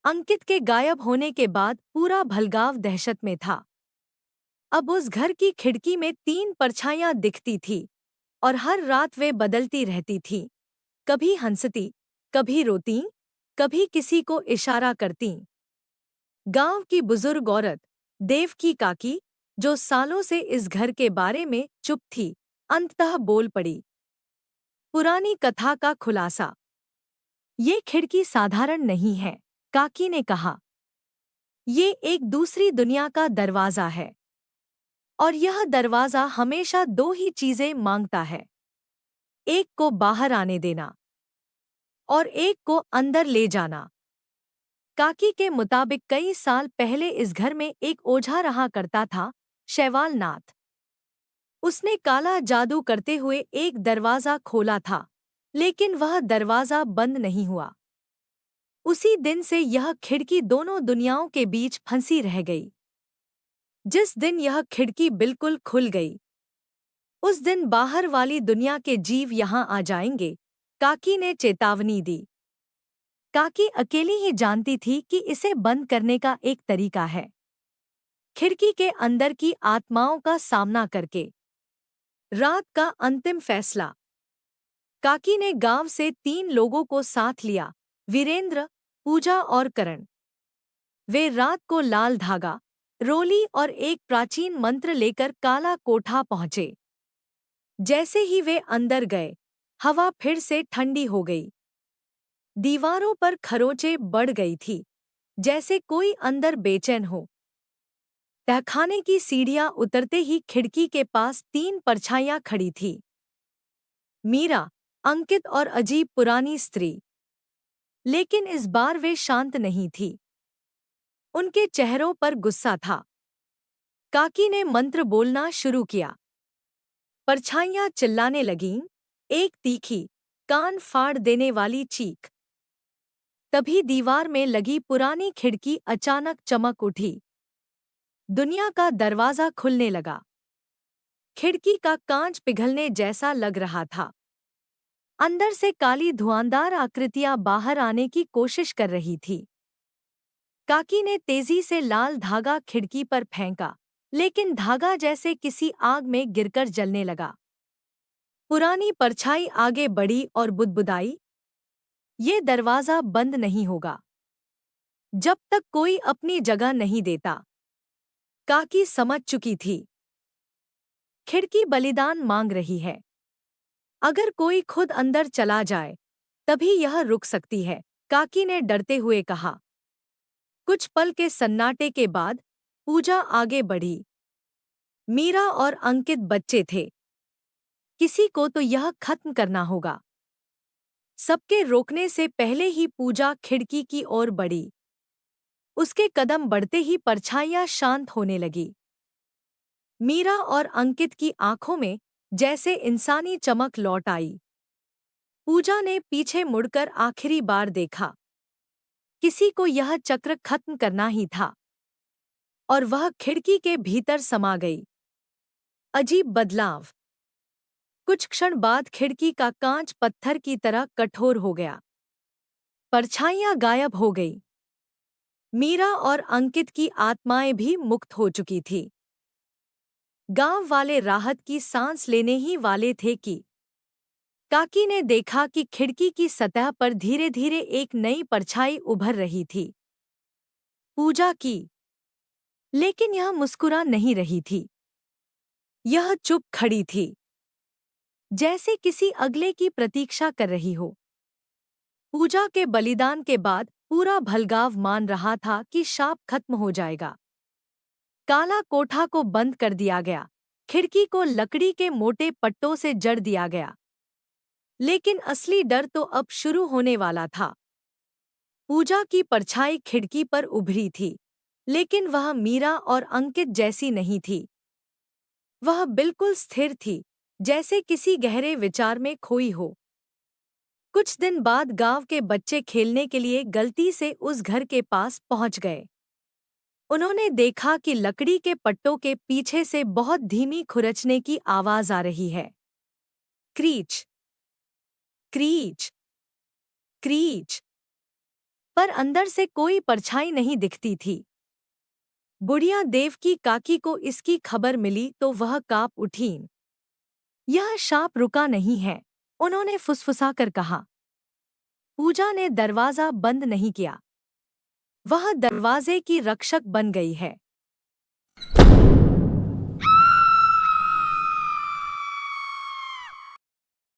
अंकित के गायब होने के बाद पूरा भलगांव दहशत में था। अब उस घर की खिड़की में 3 परछाइयां दिखती थी और हर रात वे बदलती रहती थीं। कभी हंसती, कभी रोतीं, कभी किसी को इशारा करतीं। गांव की बुजुर्ग औरत, देव की काकी, जो सालों से इस घर के बारे में चुप थी, अंततः बोल पड़ी। पुरानी कथा का खुलासा। ये खिड़की साधारण नहीं है, काकी ने कहा। ये एक दूसरी दुनिया का दरवाजा है। और यह दरवाजा हमेशा 2 ही चीजें मांगता है। एक को बाहर आने देना और एक को अंदर ले जाना। काकी के मुताबिक कई साल पहले इस घर में एक ओझा रहा करता था, शैवाल नाथ। उसने काला जादू करते हुए एक दरवाजा खोला था, लेकिन वह दरवाजा बंद नहीं हुआ। उसी दिन से यह खिड़की दोनों दुनियाओं के बीच फंसी रह गई। जिस दिन यह खिड़की बिल्कुल खुल गई, उस दिन बाहर वाली दुनिया के जीव यहाँ आ जाएंगे, काकी ने चेतावनी दी। काकी अकेली ही जानती थी कि इसे बंद करने का एक तरीका है। खिड़की के अंदर की आत्माओं का सामना करके। रात का अंतिम फैसला। काकी ने गांव से 3 लोगों को साथ लिया, वीरेंद्र, पूजा और करण। वे रात को लाल धागा, रोली और एक प्राचीन मंत्र लेकर काला कोठा पहुंचे। जैसे ही वे अंदर गए, हवा फिर से ठंडी हो गई। दीवारों पर खरोंचें बढ़ गई थी, जैसे कोई अंदर बेचैन हो। तहखाने की सीढ़ियां उतरते ही खिड़की के पास 3 परछाइयां खड़ी थी। मीरा, अंकित और अजीब पुरानी स्त्री। लेकिन इस बार वे शांत नहीं थी। उनके चेहरों पर गुस्सा था। काकी ने मंत्र बोलना शुरू किया। परछाइयां चिल्लाने लगीं, एक तीखी, कान फाड़ देने वाली चीख। तभी दीवार में लगी पुरानी खिड़की अचानक चमक उठी। दुनिया का दरवाजा खुलने लगा। खिड़की का कांच पिघलने जैसा लग रहा था। अंदर से काली धुआंधार आकृतियां बाहर आने की कोशिश कर रही थी। काकी ने तेजी से लाल धागा खिड़की पर फेंका, लेकिन धागा जैसे किसी आग में गिरकर जलने लगा। पुरानी परछाई आगे बढ़ी और बुदबुदाई, ये दरवाजा बंद नहीं होगा जब तक कोई अपनी जगह नहीं देता। काकी समझ चुकी थी। खिड़की बलिदान मांग रही है। अगर कोई खुद अंदर चला जाए, तभी यह रुक सकती है, काकी ने डरते हुए कहा। कुछ पल के सन्नाटे के बाद पूजा आगे बढ़ी। मीरा और अंकित बच्चे थे। किसी को तो यह खत्म करना होगा। सबके रोकने से पहले ही पूजा खिड़की की ओर बढ़ी। उसके कदम बढ़ते ही परछाइयां शांत होने लगी। मीरा और अंकित की आंखों में जैसे इंसानी चमक लौट आई। पूजा ने पीछे मुड़कर आखिरी बार देखा। किसी को यह चक्र खत्म करना ही था। और वह खिड़की के भीतर समा गई। अजीब बदलाव। कुछ क्षण बाद खिड़की का कांच पत्थर की तरह कठोर हो गया। परछाइयां गायब हो गई। मीरा और अंकित की आत्माएं भी मुक्त हो चुकी थी। गांव वाले राहत की सांस लेने ही वाले थे कि काकी ने देखा कि खिड़की की सतह पर धीरे धीरे एक नई परछाई उभर रही थी। पूजा की। लेकिन यह मुस्कुरा नहीं रही थी। यह चुप खड़ी थी, जैसे किसी अगले की प्रतीक्षा कर रही हो। पूजा के बलिदान के बाद पूरा भलगांव मान रहा था कि शाप खत्म हो जाएगा। काला कोठा को बंद कर दिया गया। खिड़की को लकड़ी के मोटे पट्टों से जड़ दिया गया। लेकिन असली डर तो अब शुरू होने वाला था। पूजा की परछाई खिड़की पर उभरी थी, लेकिन वह मीरा और अंकित जैसी नहीं थी। वह बिल्कुल स्थिर थी, जैसे किसी गहरे विचार में खोई हो। कुछ दिन बाद गांव के बच्चे खेलने के लिए गलती से उस घर के पास पहुंच गए। उन्होंने देखा कि लकड़ी के पट्टों के पीछे से बहुत धीमी खुरचने की आवाज आ रही है। Crèche, crèche, crèche. पर अंदर से कोई परछाई नहीं दिखती थी। बुढ़िया देवकी काकी को इसकी खबर मिली तो वह काँप उठी। यह शाप रुका नहीं है, उन्होंने फुसफुसाकर कहा। पूजा ने दरवाजा बंद नहीं किया। वह दरवाजे की रक्षक बन गई है।